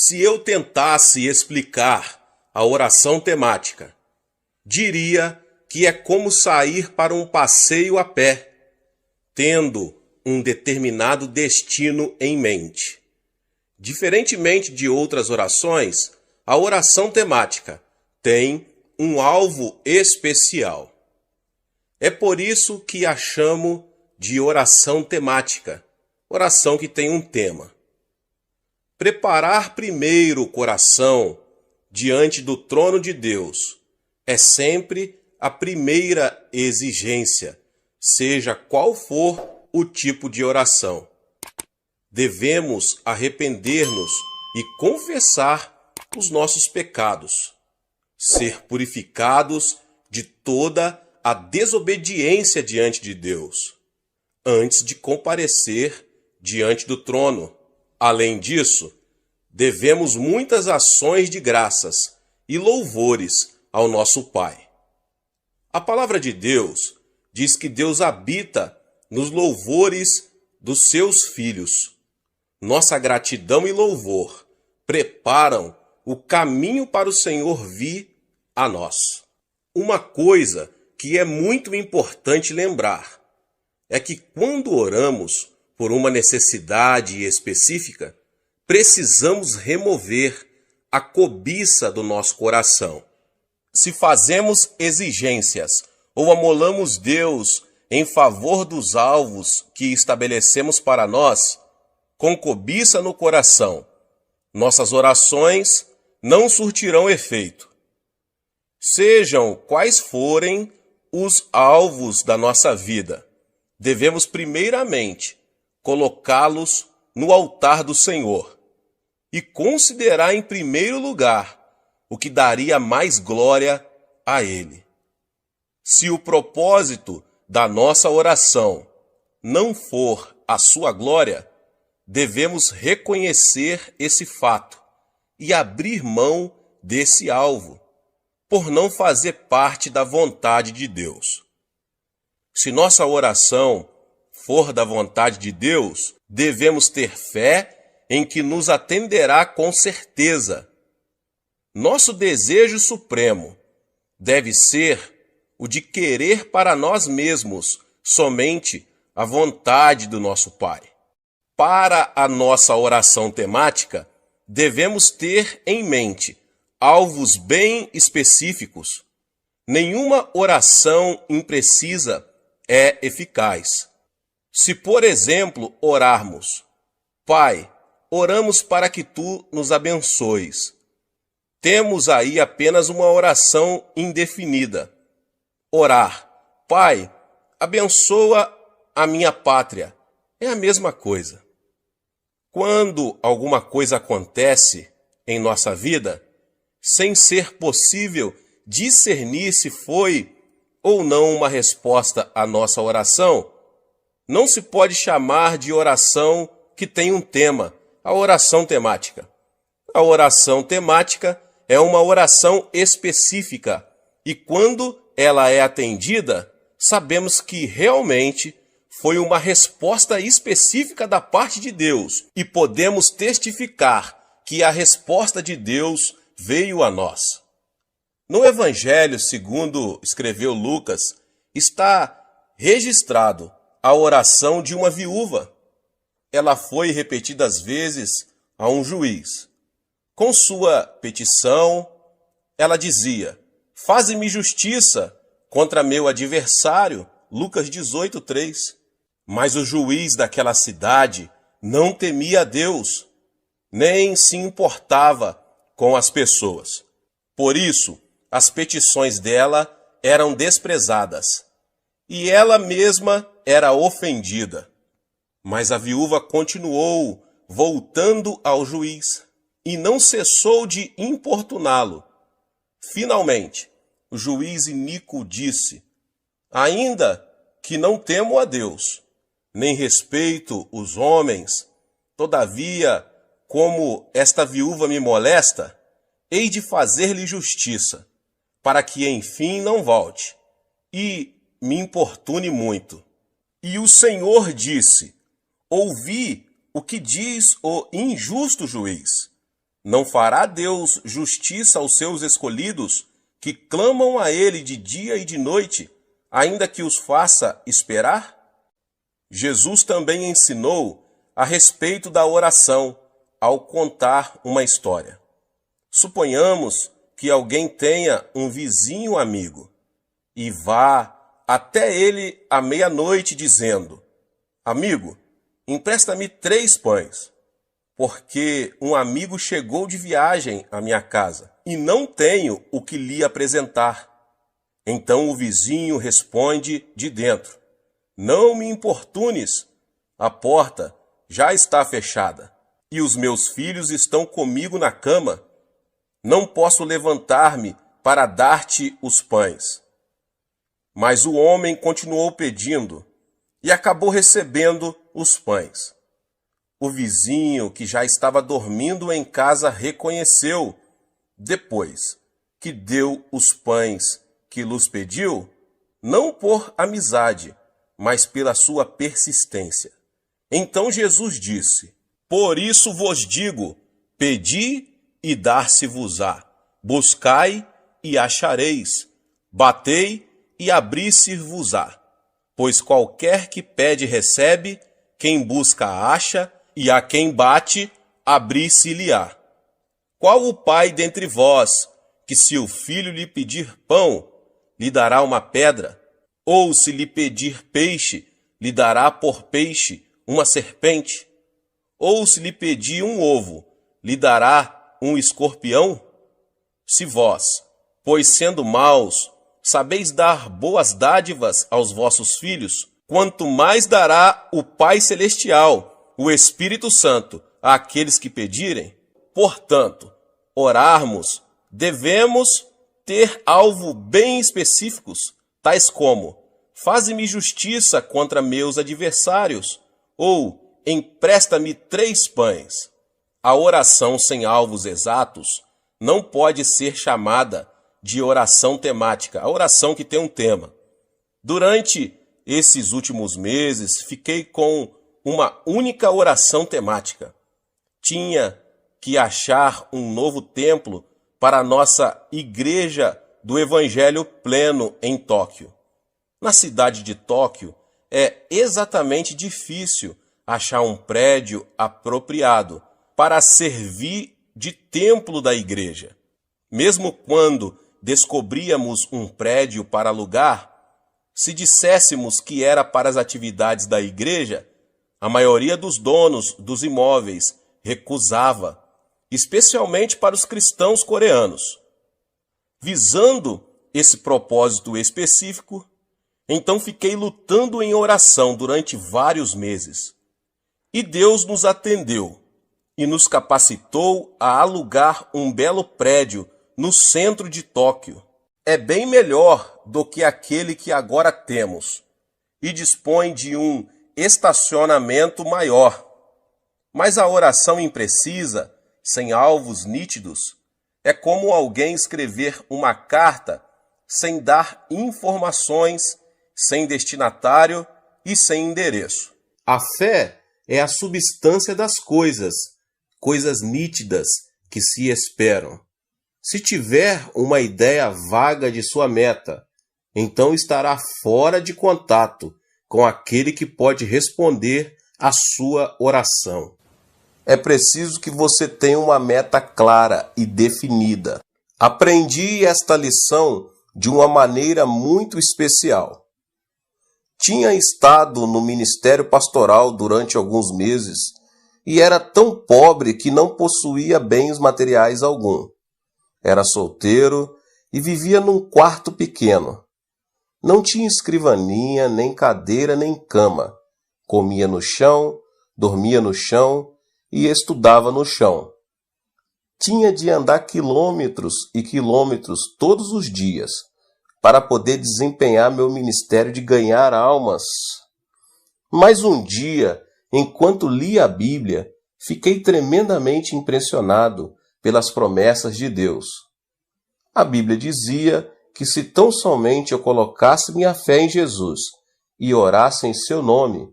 Se eu tentasse explicar a oração temática, diria que é como sair para um passeio a pé, tendo um determinado destino em mente. Diferentemente de outras orações, a oração temática tem um alvo especial. É por isso que a chamo de oração temática, oração que tem um tema. Preparar primeiro o coração diante do trono de Deus é sempre a primeira exigência, seja qual for o tipo de oração. Devemos arrepender-nos e confessar os nossos pecados, ser purificados de toda a desobediência diante de Deus, antes de comparecer diante do trono. Além disso, devemos muitas ações de graças e louvores ao nosso Pai. A palavra de Deus diz que Deus habita nos louvores dos seus filhos. Nossa gratidão e louvor preparam o caminho para o Senhor vir a nós. Uma coisa que é muito importante lembrar é que quando oramos por uma necessidade específica, precisamos remover a cobiça do nosso coração. Se fazemos exigências ou amolamos Deus em favor dos alvos que estabelecemos para nós, com cobiça no coração, nossas orações não surtirão efeito. Sejam quais forem os alvos da nossa vida, devemos primeiramente colocá-los no altar do Senhor e considerar em primeiro lugar o que daria mais glória a Ele. Se o propósito da nossa oração não for a sua glória, devemos reconhecer esse fato e abrir mão desse alvo, por não fazer parte da vontade de Deus. Se nossa oração for da vontade de Deus, devemos ter fé em que nos atenderá com certeza. Nosso desejo supremo deve ser o de querer para nós mesmos somente a vontade do nosso Pai. Para a nossa oração temática, devemos ter em mente alvos bem específicos. Nenhuma oração imprecisa é eficaz. Se, por exemplo, orarmos: Pai, oramos para que Tu nos abençoes, temos aí apenas uma oração indefinida. Orar: Pai, abençoa a minha pátria, é a mesma coisa. Quando alguma coisa acontece em nossa vida, sem ser possível discernir se foi ou não uma resposta à nossa oração, não se pode chamar de oração que tem um tema, a oração temática. A oração temática é uma oração específica e quando ela é atendida, sabemos que realmente foi uma resposta específica da parte de Deus e podemos testificar que a resposta de Deus veio a nós. No Evangelho, segundo escreveu Lucas, está registrado a oração de uma viúva. Ela foi repetidas vezes a um juiz. Com sua petição, ela dizia: faze-me justiça contra meu adversário, Lucas 18:3. Mas o juiz daquela cidade não temia a Deus, nem se importava com as pessoas. Por isso, as petições dela eram desprezadas, e ela mesma era ofendida. Mas a viúva continuou voltando ao juiz, e não cessou de importuná-lo. Finalmente, o juiz iníquo disse: ainda que não temo a Deus, nem respeito os homens, todavia, como esta viúva me molesta, hei de fazer-lhe justiça, para que enfim não volte, e me importune muito. E o Senhor disse: ouvi o que diz o injusto juiz. Não fará Deus justiça aos seus escolhidos, que clamam a Ele de dia e de noite, ainda que os faça esperar? Jesus também ensinou a respeito da oração ao contar uma história. Suponhamos que alguém tenha um vizinho amigo e vá até ele à meia-noite dizendo: Amigo, empresta-me 3 pães, porque um amigo chegou de viagem à minha casa e não tenho o que lhe apresentar. Então o vizinho responde de dentro: Não me importunes, a porta já está fechada e os meus filhos estão comigo na cama. Não posso levantar-me para dar-te os pães. Mas o homem continuou pedindo e acabou recebendo os pães. O vizinho, que já estava dormindo em casa, reconheceu, depois que deu os pães que lhes pediu, não por amizade, mas pela sua persistência. Então Jesus disse: Por isso vos digo, pedi e dar-se-vos-á, buscai e achareis, batei e abrir-se-vos-á. Pois qualquer que pede recebe, quem busca acha, e a quem bate abrir-se-lhe-á. Qual o pai dentre vós, que se o filho lhe pedir pão, lhe dará uma pedra? Ou se lhe pedir peixe, lhe dará por peixe uma serpente? Ou se lhe pedir um ovo, lhe dará um escorpião? Se vós, pois sendo maus, sabeis dar boas dádivas aos vossos filhos, quanto mais dará o Pai Celestial, o Espírito Santo, àqueles que pedirem? Portanto, orarmos, devemos ter alvo bem específicos, tais como: faze-me justiça contra meus adversários, ou empresta-me 3 pães. A oração sem alvos exatos não pode ser chamada de oração temática, a oração que tem um tema. Durante esses últimos meses, fiquei com uma única oração temática. Tinha que achar um novo templo para a nossa Igreja do Evangelho Pleno em Tóquio. Na cidade de Tóquio, é exatamente difícil achar um prédio apropriado para servir de templo da igreja. Mesmo quando descobríamos um prédio para alugar, se disséssemos que era para as atividades da igreja, a maioria dos donos dos imóveis recusava, especialmente para os cristãos coreanos. Visando esse propósito específico, então fiquei lutando em oração durante vários meses. E Deus nos atendeu e nos capacitou a alugar um belo prédio no centro de Tóquio. É bem melhor do que aquele que agora temos e dispõe de um estacionamento maior. Mas a oração imprecisa, sem alvos nítidos, é como alguém escrever uma carta sem dar informações, sem destinatário e sem endereço. A fé é a substância das coisas, coisas nítidas que se esperam. Se tiver uma ideia vaga de sua meta, então estará fora de contato com aquele que pode responder à sua oração. É preciso que você tenha uma meta clara e definida. Aprendi esta lição de uma maneira muito especial. Tinha estado no ministério pastoral durante alguns meses e era tão pobre que não possuía bens materiais algum. Era solteiro e vivia num quarto pequeno. Não tinha escrivaninha, nem cadeira, nem cama. Comia no chão, dormia no chão e estudava no chão. Tinha de andar quilômetros e quilômetros todos os dias para poder desempenhar meu ministério de ganhar almas. Mas um dia, enquanto lia a Bíblia, fiquei tremendamente impressionado pelas promessas de Deus. A Bíblia dizia que se tão somente eu colocasse minha fé em Jesus e orasse em seu nome,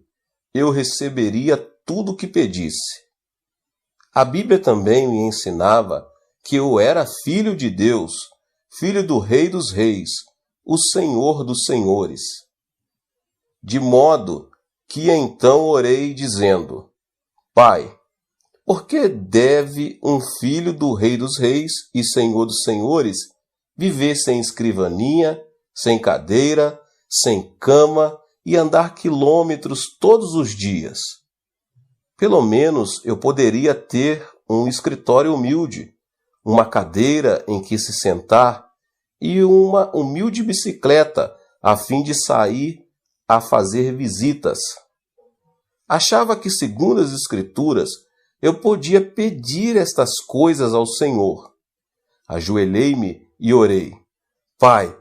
eu receberia tudo o que pedisse. A Bíblia também me ensinava que eu era filho de Deus, filho do Rei dos Reis, o Senhor dos Senhores. De modo que então orei dizendo: Pai, por que deve um filho do Rei dos Reis e Senhor dos Senhores viver sem escrivaninha, sem cadeira, sem cama e andar quilômetros todos os dias? Pelo menos eu poderia ter um escritório humilde, uma cadeira em que se sentar e uma humilde bicicleta a fim de sair a fazer visitas. Achava que, segundo as Escrituras, eu podia pedir estas coisas ao Senhor. Ajoelhei-me e orei: Pai,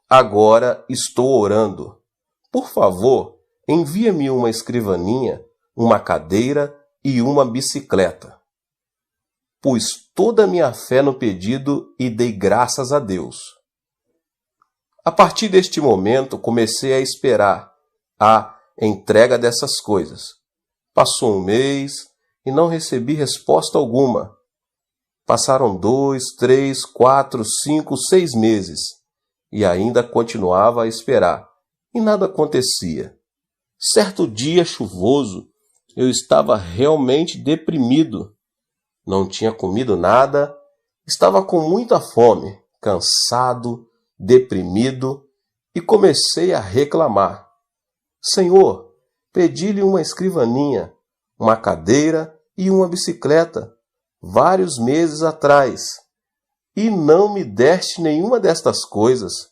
agora estou orando. Por favor, envia-me uma escrivaninha, uma cadeira e uma bicicleta. Pus toda a minha fé no pedido e dei graças a Deus. A partir deste momento, comecei a esperar a entrega dessas coisas. Passou um mês e não recebi resposta alguma. Passaram 2, 3, 4, 5, 6 meses e ainda continuava a esperar e nada acontecia. Certo dia chuvoso, eu estava realmente deprimido. Não tinha comido nada, estava com muita fome, cansado, deprimido e comecei a reclamar. Senhor, pedi-lhe uma escrivaninha, uma cadeira e uma bicicleta vários meses atrás e não me deste nenhuma destas coisas.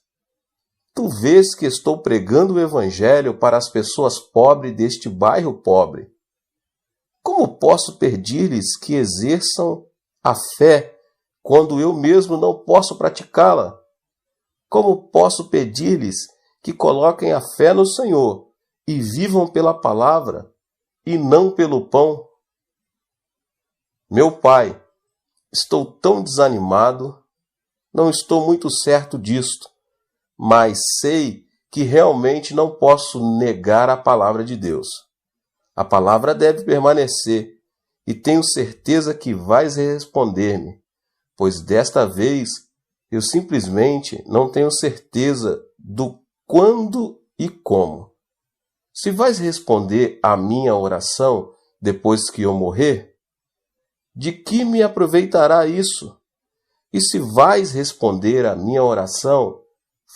Tu vês que estou pregando o Evangelho para as pessoas pobres deste bairro pobre. Como posso pedir-lhes que exerçam a fé quando eu mesmo não posso praticá-la? Como posso pedir-lhes que coloquem a fé no Senhor e vivam pela palavra e não pelo pão? Meu Pai, estou tão desanimado, não estou muito certo disto, mas sei que realmente não posso negar a palavra de Deus. A palavra deve permanecer e tenho certeza que vais responder-me, pois desta vez eu simplesmente não tenho certeza do quando e como. Se vais responder à minha oração depois que eu morrer, de que me aproveitará isso? E se vais responder à minha oração,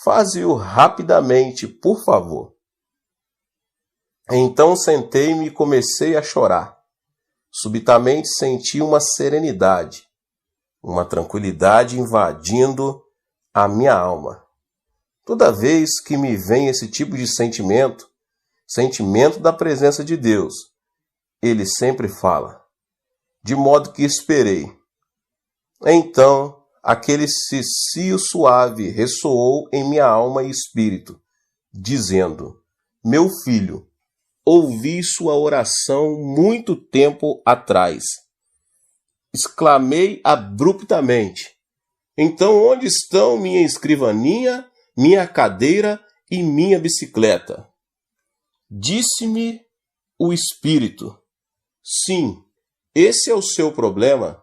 faze-o rapidamente, por favor. Então sentei-me e comecei a chorar. Subitamente senti uma serenidade, uma tranquilidade invadindo a minha alma. Toda vez que me vem esse tipo de sentimento da presença de Deus, ele sempre fala, de modo que esperei. Então, aquele cicio suave ressoou em minha alma e espírito, dizendo: Meu filho, ouvi sua oração muito tempo atrás. Exclamei abruptamente: Então onde estão minha escrivaninha, minha cadeira e minha bicicleta? Disse-me o Espírito: Sim, esse é o seu problema,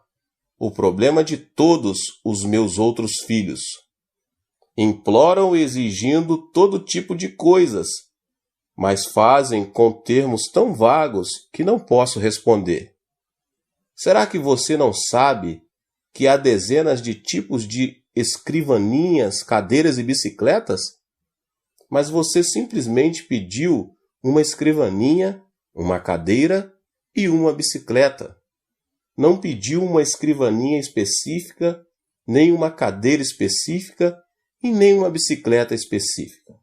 o problema de todos os meus outros filhos. Imploram exigindo todo tipo de coisas, mas fazem com termos tão vagos que não posso responder. Será que você não sabe que há dezenas de tipos de escrivaninhas, cadeiras e bicicletas? Mas você simplesmente pediu uma escrivaninha, uma cadeira e uma bicicleta. Não pediu uma escrivaninha específica, nem uma cadeira específica e nem uma bicicleta específica.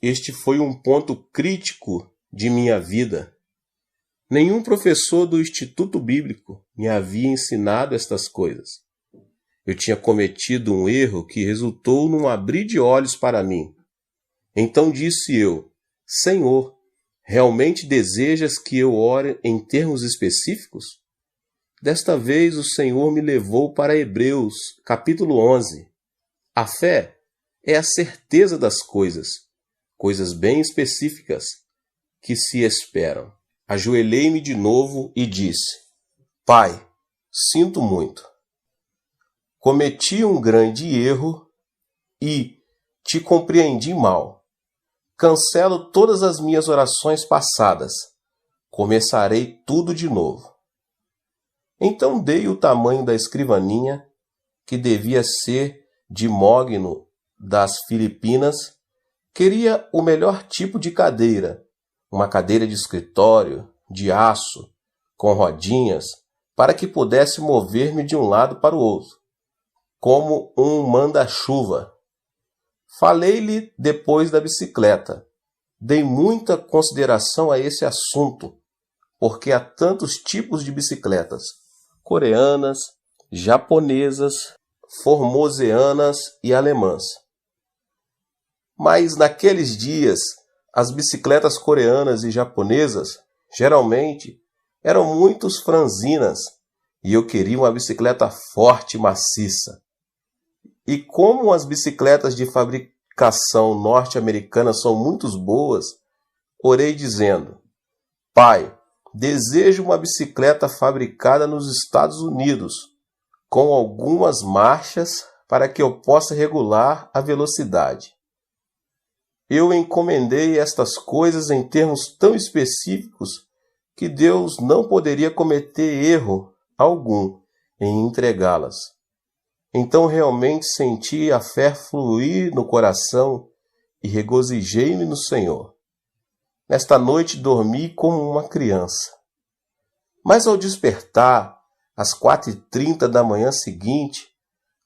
Este foi um ponto crítico de minha vida. Nenhum professor do Instituto Bíblico me havia ensinado estas coisas. Eu tinha cometido um erro que resultou num abrir de olhos para mim. Então disse eu: Senhor, realmente desejas que eu ore em termos específicos? Desta vez o Senhor me levou para Hebreus, capítulo 11. A fé é a certeza das coisas bem específicas que se esperam, ajoelhei-me de novo e disse: Pai, sinto muito. Cometi um grande erro e te compreendi mal. Cancelo todas as minhas orações passadas. Começarei tudo de novo. Então dei o tamanho da escrivaninha, que devia ser de mogno das Filipinas. Queria o melhor tipo de cadeira, uma cadeira de escritório, de aço, com rodinhas, para que pudesse mover-me de um lado para o outro, como um manda-chuva. Falei-lhe depois da bicicleta. Dei muita consideração a esse assunto, porque há tantos tipos de bicicletas: coreanas, japonesas, formoseanas e alemãs. Mas naqueles dias, as bicicletas coreanas e japonesas, geralmente, eram muito franzinas, e eu queria uma bicicleta forte e maciça. E como as bicicletas de fabricação norte-americana são muito boas, orei dizendo: Pai, desejo uma bicicleta fabricada nos Estados Unidos, com algumas marchas para que eu possa regular a velocidade. Eu encomendei estas coisas em termos tão específicos que Deus não poderia cometer erro algum em entregá-las. Então realmente senti a fé fluir no coração e regozijei-me no Senhor. Nesta noite dormi como uma criança. Mas ao despertar, às 4h30 da manhã seguinte,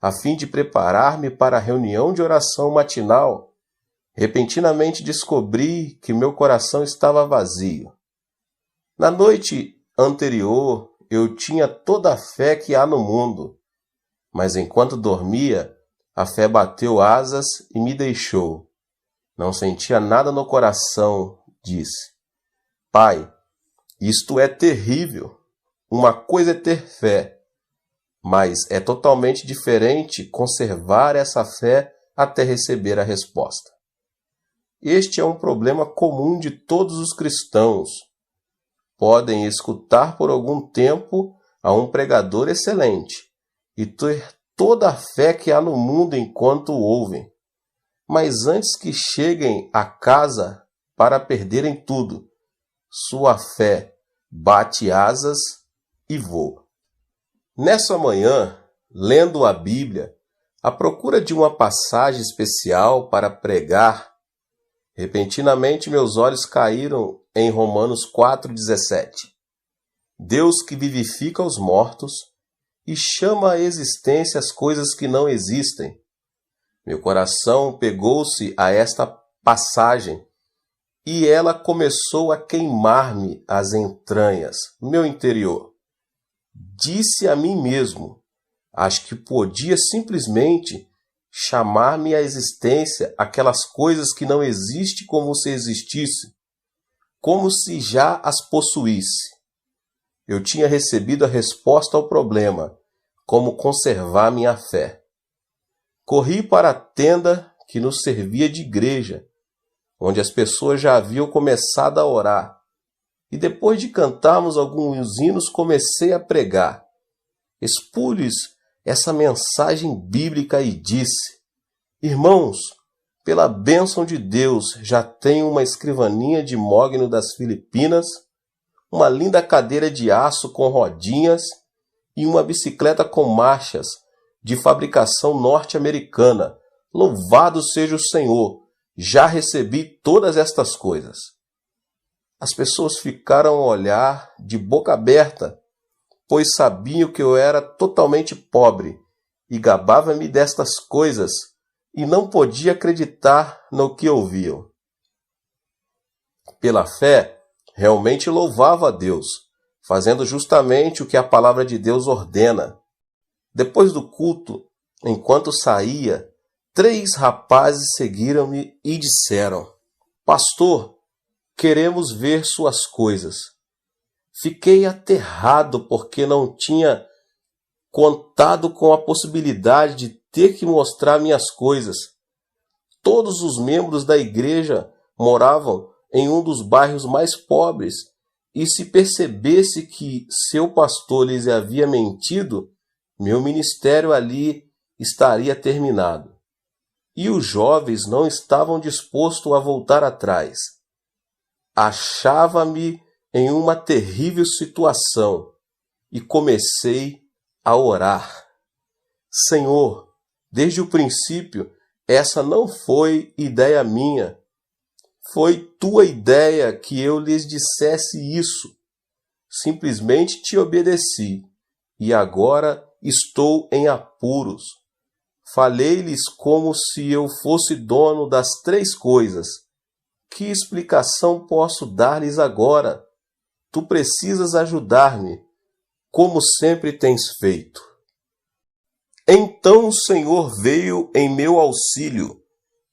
a fim de preparar-me para a reunião de oração matinal, repentinamente descobri que meu coração estava vazio. Na noite anterior, eu tinha toda a fé que há no mundo, mas enquanto dormia, a fé bateu asas e me deixou. Não sentia nada no coração, disse. Pai, isto é terrível. Uma coisa é ter fé, mas é totalmente diferente conservar essa fé até receber a resposta. Este é um problema comum de todos os cristãos. Podem escutar por algum tempo a um pregador excelente e ter toda a fé que há no mundo enquanto o ouvem. Mas antes que cheguem a casa para perderem tudo, sua fé bate asas e voa. Nessa manhã, lendo a Bíblia, à procura de uma passagem especial para pregar, repentinamente meus olhos caíram em Romanos 4,17. Deus que vivifica os mortos e chama à existência as coisas que não existem. Meu coração pegou-se a esta passagem e ela começou a queimar-me as entranhas, meu interior. Disse a mim mesmo, acho que podia simplesmente chamar-me à existência aquelas coisas que não existem como se existisse, como se já as possuísse. Eu tinha recebido a resposta ao problema, como conservar minha fé. Corri para a tenda que nos servia de igreja, onde as pessoas já haviam começado a orar, e depois de cantarmos alguns hinos comecei a pregar. Expus essa mensagem bíblica e disse: Irmãos, pela bênção de Deus, já tenho uma escrivaninha de mogno das Filipinas, uma linda cadeira de aço com rodinhas e uma bicicleta com marchas de fabricação norte-americana. Louvado seja o Senhor! Já recebi todas estas coisas. As pessoas ficaram a olhar de boca aberta, pois sabiam que eu era totalmente pobre e gabava-me destas coisas e não podia acreditar no que ouviam. Pela fé, realmente louvava a Deus, fazendo justamente o que a palavra de Deus ordena. Depois do culto, enquanto saía, 3 rapazes seguiram-me e disseram: Pastor, queremos ver suas coisas. Fiquei aterrado porque não tinha contado com a possibilidade de ter que mostrar minhas coisas. Todos os membros da igreja moravam em um dos bairros mais pobres E se percebesse que seu pastor lhes havia mentido, meu ministério ali estaria terminado. E os jovens não estavam dispostos a voltar atrás. Achava-me em uma terrível situação e comecei a orar. Senhor, desde o princípio, essa não foi ideia minha. Foi tua ideia que eu lhes dissesse isso. Simplesmente te obedeci, e agora estou em apuros. Falei-lhes como se eu fosse dono das três coisas. Que explicação posso dar-lhes agora? Tu precisas ajudar-me, como sempre tens feito. Então o Senhor veio em meu auxílio,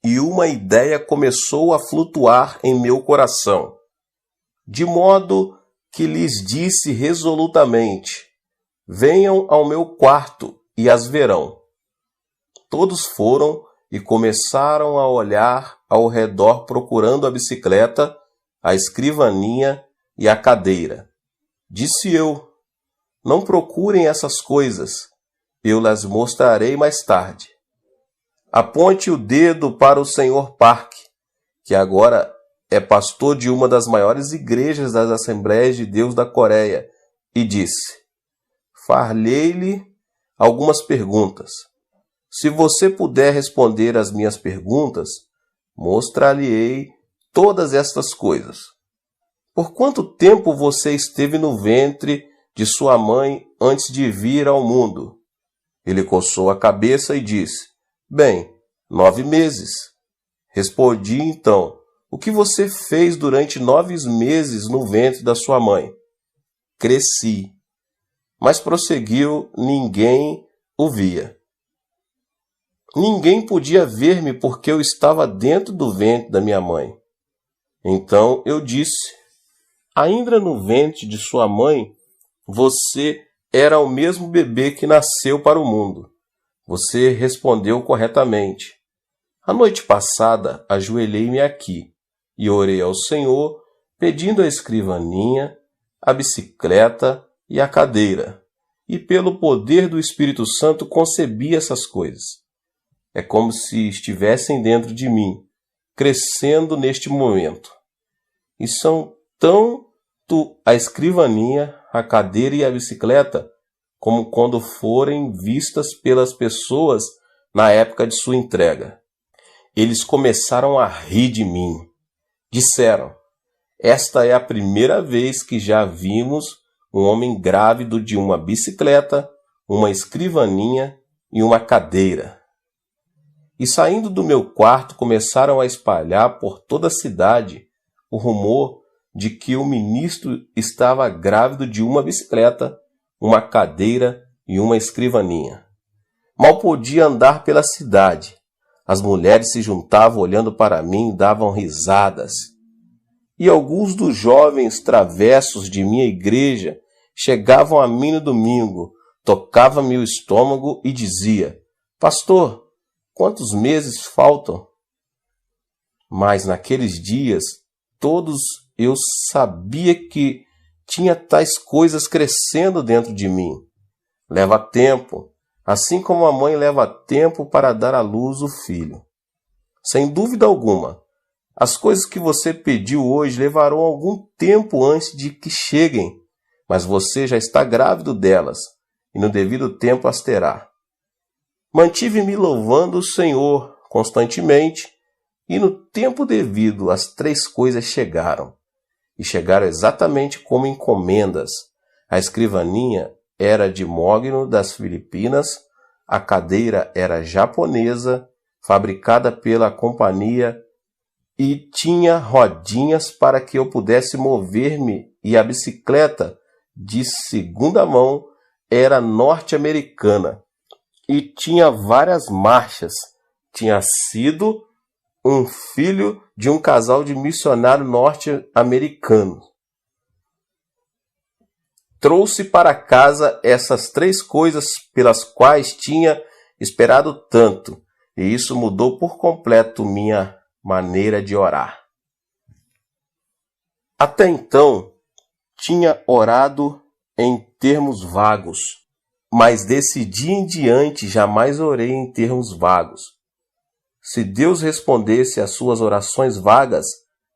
e uma ideia começou a flutuar em meu coração, de modo que lhes disse resolutamente: venham ao meu quarto e as verão. Todos foram e começaram a olhar ao redor procurando a bicicleta, a escrivaninha e a cadeira. Disse eu: não procurem essas coisas, eu las mostrarei mais tarde. Aponte o dedo para o Sr. Park, que agora é pastor de uma das maiores igrejas das Assembleias de Deus da Coreia, e disse: far-lhe algumas perguntas. Se você puder responder às minhas perguntas, mostrar-lhe-ei todas estas coisas. Por quanto tempo você esteve no ventre de sua mãe antes de vir ao mundo? Ele coçou a cabeça e disse: bem, 9 meses. Respondi então: o que você fez durante 9 meses no ventre da sua mãe? Cresci. Mas prosseguiu: ninguém o via. Ninguém podia ver-me porque eu estava dentro do ventre da minha mãe. Então eu disse: ainda no ventre de sua mãe, você era o mesmo bebê que nasceu para o mundo. Você respondeu corretamente. A noite passada, ajoelhei-me aqui e orei ao Senhor, pedindo a escrivaninha, a bicicleta e a cadeira. E pelo poder do Espírito Santo concebi essas coisas. É como se estivessem dentro de mim, crescendo neste momento. E são tanto a escrivaninha, a cadeira e a bicicleta, como quando forem vistas pelas pessoas na época de sua entrega. Eles começaram a rir de mim. Disseram: esta é a primeira vez que já vimos um homem grávido de uma bicicleta, uma escrivaninha e uma cadeira. E saindo do meu quarto começaram a espalhar por toda a cidade o rumor de que o ministro estava grávido de uma bicicleta, uma cadeira e uma escrivaninha. Mal podia andar pela cidade. As mulheres se juntavam olhando para mim e davam risadas. E alguns dos jovens travessos de minha igreja chegavam a mim no domingo, tocavam-me o estômago e dizia: pastor, quantos meses faltam? Mas naqueles dias, todos eu sabia que tinha tais coisas crescendo dentro de mim. Leva tempo, assim como a mãe leva tempo para dar à luz o filho. Sem dúvida alguma, as coisas que você pediu hoje levarão algum tempo antes de que cheguem, mas você já está grávido delas, e no devido tempo as terá. Mantive-me louvando o Senhor constantemente, e no tempo devido as 3 coisas chegaram. E chegaram exatamente como encomendas. A escrivaninha era de mogno das Filipinas, a cadeira era japonesa, fabricada pela companhia, e tinha rodinhas para que eu pudesse mover-me, e a bicicleta, de segunda mão, era norte-americana, e tinha várias marchas. Tinha sido um filho de um casal de missionários norte-americanos. Trouxe para casa essas 3 coisas pelas quais tinha esperado tanto, e isso mudou por completo minha maneira de orar. Até então, tinha orado em termos vagos, mas desse dia em diante jamais orei em termos vagos. Se Deus respondesse às suas orações vagas,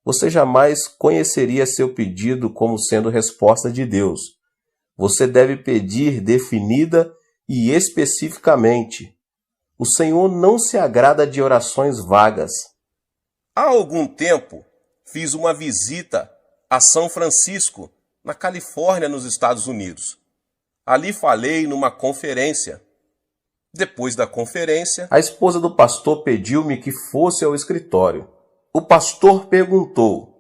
você jamais conheceria seu pedido como sendo resposta de Deus. Você deve pedir definida e especificamente. O Senhor não se agrada de orações vagas. Há algum tempo, fiz uma visita a São Francisco, na Califórnia, nos Estados Unidos. Ali falei numa conferência. Depois da conferência, a esposa do pastor pediu-me que fosse ao escritório. O pastor perguntou: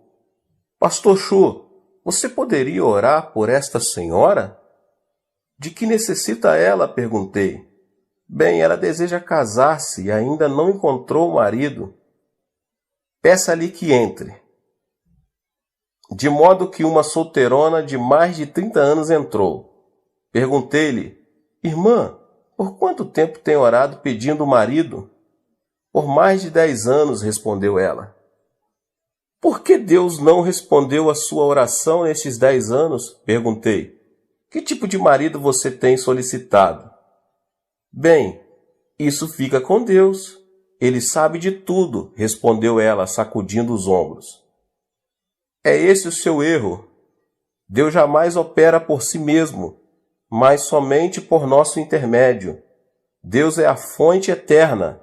Pastor Chu, você poderia orar por esta senhora? De que necessita ela? Perguntei. Bem, ela deseja casar-se e ainda não encontrou o marido. Peça-lhe que entre. De modo que uma solteirona de mais de 30 anos entrou. Perguntei-lhe: Irmã, por quanto tempo tem orado pedindo o marido? Por mais de 10 anos, respondeu ela. Por que Deus não respondeu a sua oração nestes 10 anos? Perguntei. Que tipo de marido você tem solicitado? Bem, isso fica com Deus. Ele sabe de tudo, respondeu ela, sacudindo os ombros. É esse o seu erro. Deus jamais opera por si mesmo, mas somente por nosso intermédio. Deus é a fonte eterna,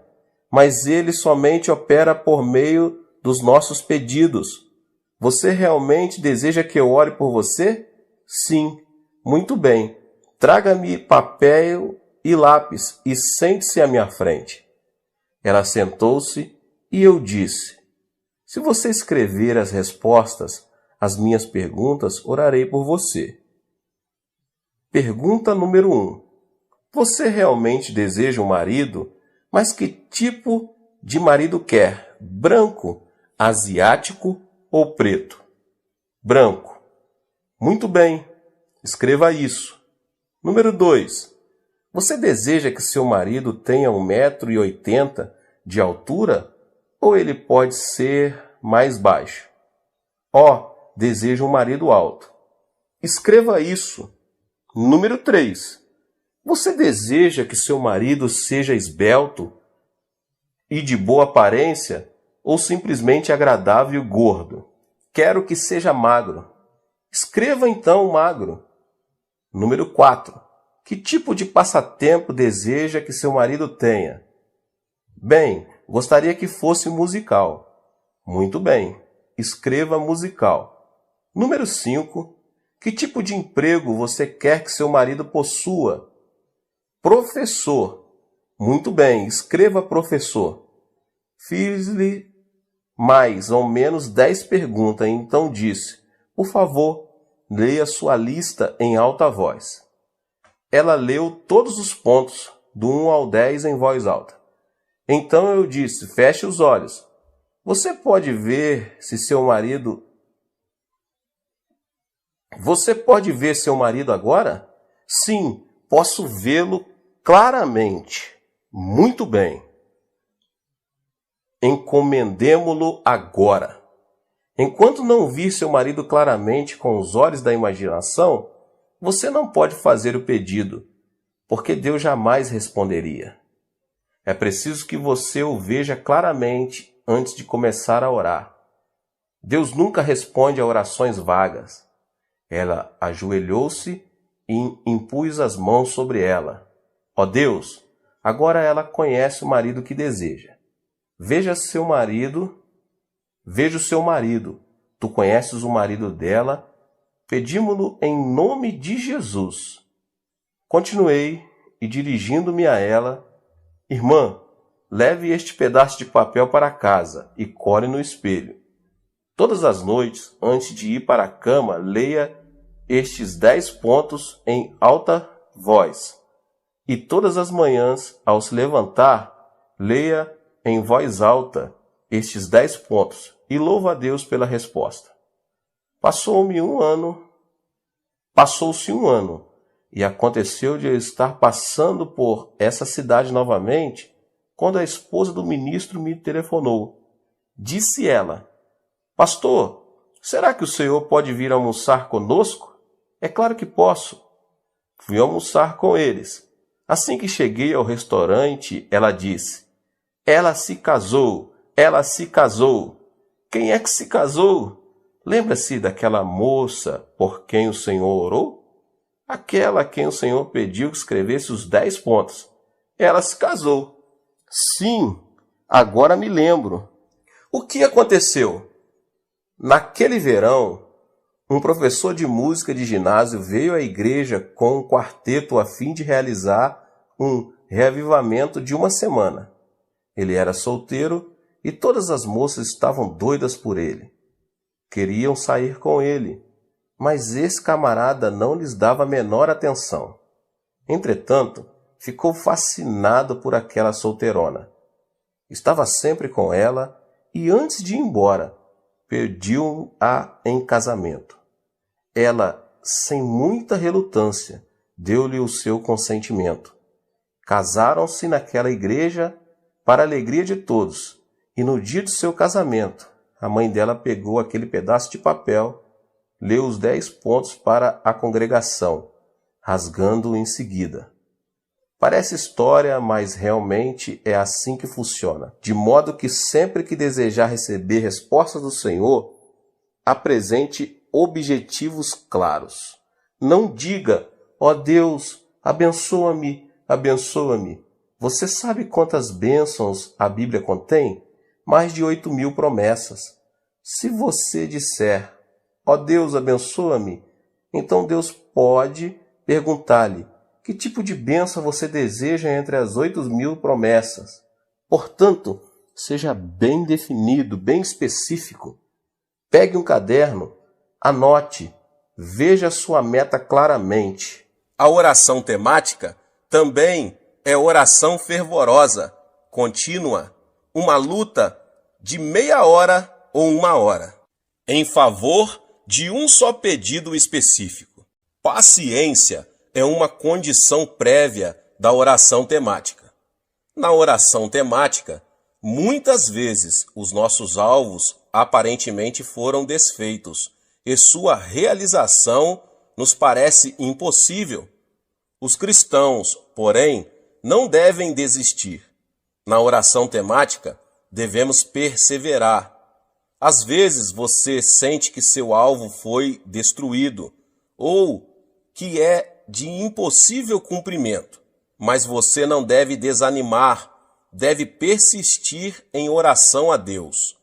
mas Ele somente opera por meio dos nossos pedidos. Você realmente deseja que eu ore por você? Sim. Muito bem. Traga-me papel e lápis e sente-se à minha frente. Ela sentou-se e eu disse: Se você escrever as respostas às minhas perguntas, orarei por você. Pergunta número 1. Você realmente deseja um marido? Mas que tipo de marido quer? Branco, asiático ou preto? Branco. Muito bem. Escreva isso. Número 2. Você deseja que seu marido tenha 1,80 m de altura? Ou ele pode ser mais baixo? Deseja um marido alto. Escreva isso. Número 3. Você deseja que seu marido seja esbelto e de boa aparência ou simplesmente agradável e gordo? Quero que seja magro. Escreva então magro. Número 4. Que tipo de passatempo deseja que seu marido tenha? Bem, gostaria que fosse musical. Muito bem. Escreva musical. Número 5. Que tipo de emprego você quer que seu marido possua? Professor. Muito bem, escreva professor. Fiz-lhe mais ou menos 10 perguntas, então disse: Por favor, leia sua lista em alta voz. Ela leu todos os pontos, do 1 ao 10 em voz alta. Então eu disse: Feche os olhos. Você pode ver seu marido agora? Sim, posso vê-lo claramente. Muito bem. Encomendemo-lo agora. Enquanto não vir seu marido claramente com os olhos da imaginação, você não pode fazer o pedido, porque Deus jamais responderia. É preciso que você o veja claramente antes de começar a orar. Deus nunca responde a orações vagas. Ela ajoelhou-se e impus as mãos sobre ela. Deus, agora ela conhece o marido que deseja. Veja o seu marido. Tu conheces o marido dela. Pedimo-lo em nome de Jesus. Continuei e, dirigindo-me a ela: Irmã, leve este pedaço de papel para casa e cole no espelho. Todas as noites, antes de ir para a cama, leia estes 10 pontos em alta voz. E todas as manhãs, ao se levantar, leia em voz alta estes 10 pontos e louva a Deus pela resposta. Passou-se um ano, e aconteceu de eu estar passando por essa cidade novamente, quando a esposa do ministro me telefonou. Disse ela: Pastor, será que o senhor pode vir almoçar conosco? É claro que posso. Fui almoçar com eles. Assim que cheguei ao restaurante, ela disse: ela se casou, ela se casou. Quem é que se casou? Lembra-se daquela moça por quem o Senhor orou? Aquela a quem o Senhor pediu que escrevesse os 10 pontos. Ela se casou. Sim, agora me lembro. O que aconteceu? Naquele verão, um professor de música de ginásio veio à igreja com um quarteto a fim de realizar um reavivamento de uma semana. Ele era solteiro e todas as moças estavam doidas por ele. Queriam sair com ele, mas esse camarada não lhes dava a menor atenção. Entretanto, ficou fascinado por aquela solteirona. Estava sempre com ela e, antes de ir embora, pediu-a em casamento. Ela, sem muita relutância, deu-lhe o seu consentimento. Casaram-se naquela igreja para a alegria de todos, e no dia do seu casamento, a mãe dela pegou aquele pedaço de papel, leu os 10 pontos para a congregação, rasgando-o em seguida. Parece história, mas realmente é assim que funciona. De modo que sempre que desejar receber respostas do Senhor, apresente objetivos claros. Não diga: ó Deus, abençoa-me, abençoa-me. Você sabe quantas bênçãos a Bíblia contém? Mais de 8.000 promessas. Se você disser: ó Deus, abençoa-me, então Deus pode perguntar-lhe: que tipo de bênção você deseja entre as 8.000 promessas? Portanto, seja bem definido, bem específico. Pegue um caderno, anote, veja sua meta claramente. A oração temática também é oração fervorosa, contínua, uma luta de meia hora ou 1 hora, em favor de um só pedido específico. Paciência é uma condição prévia da oração temática. Na oração temática, muitas vezes os nossos alvos aparentemente foram desfeitos e sua realização nos parece impossível. Os cristãos, porém, não devem desistir. Na oração temática, devemos perseverar. Às vezes você sente que seu alvo foi destruído ou que é de impossível cumprimento, mas você não deve desanimar, deve persistir em oração a Deus.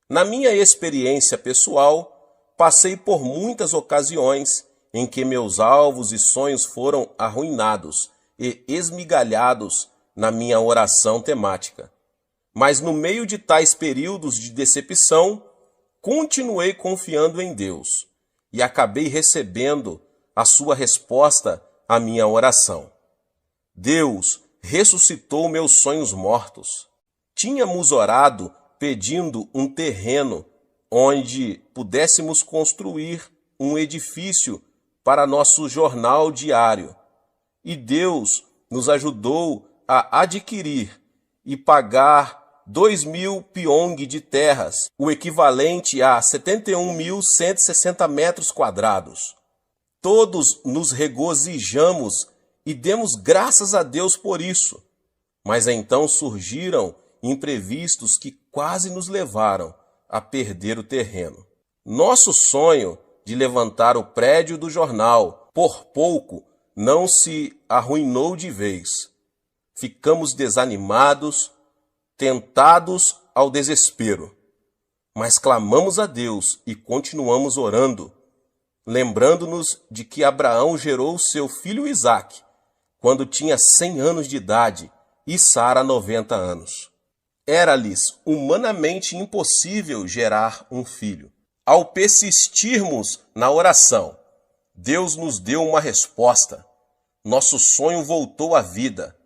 Na minha experiência pessoal, passei por muitas ocasiões em que meus alvos e sonhos foram arruinados e esmigalhados na minha oração temática. Mas no meio de tais períodos de decepção, continuei confiando em Deus e acabei recebendo a sua resposta à minha oração. Deus ressuscitou meus sonhos mortos. Tínhamos orado pedindo um terreno onde pudéssemos construir um edifício para nosso jornal diário. E Deus nos ajudou a adquirir e pagar 2.000 piong de terras, o equivalente a 71.160 metros quadrados. Todos nos regozijamos e demos graças a Deus por isso. Mas então surgiram imprevistos que quase nos levaram a perder o terreno. Nosso sonho de levantar o prédio do jornal, por pouco, não se arruinou de vez. Ficamos desanimados, tentados ao desespero. Mas clamamos a Deus e continuamos orando, lembrando-nos de que Abraão gerou seu filho Isaque quando tinha 100 anos de idade e Sara 90 anos. Era-lhes humanamente impossível gerar um filho. Ao persistirmos na oração, Deus nos deu uma resposta. Nosso sonho voltou à vida.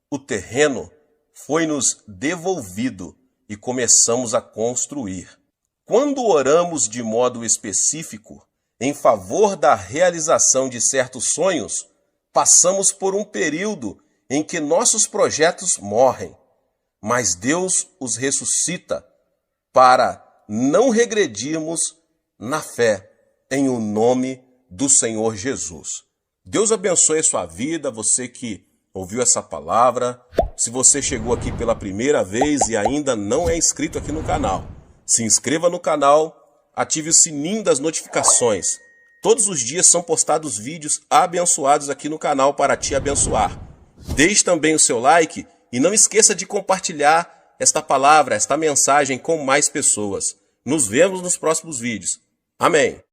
O terreno foi-nos devolvido e começamos a construir. Quando oramos de modo específico em favor da realização de certos sonhos, passamos por um período em que nossos projetos morrem, mas Deus os ressuscita para não regredirmos na fé, em o nome do Senhor Jesus. Deus abençoe a sua vida, você que ouviu essa palavra. Se você chegou aqui pela primeira vez e ainda não é inscrito aqui no canal, se inscreva no canal, ative o sininho das notificações. Todos os dias são postados vídeos abençoados aqui no canal para te abençoar. Deixe também o seu like e não esqueça de compartilhar esta palavra, esta mensagem com mais pessoas. Nos vemos nos próximos vídeos. Amém.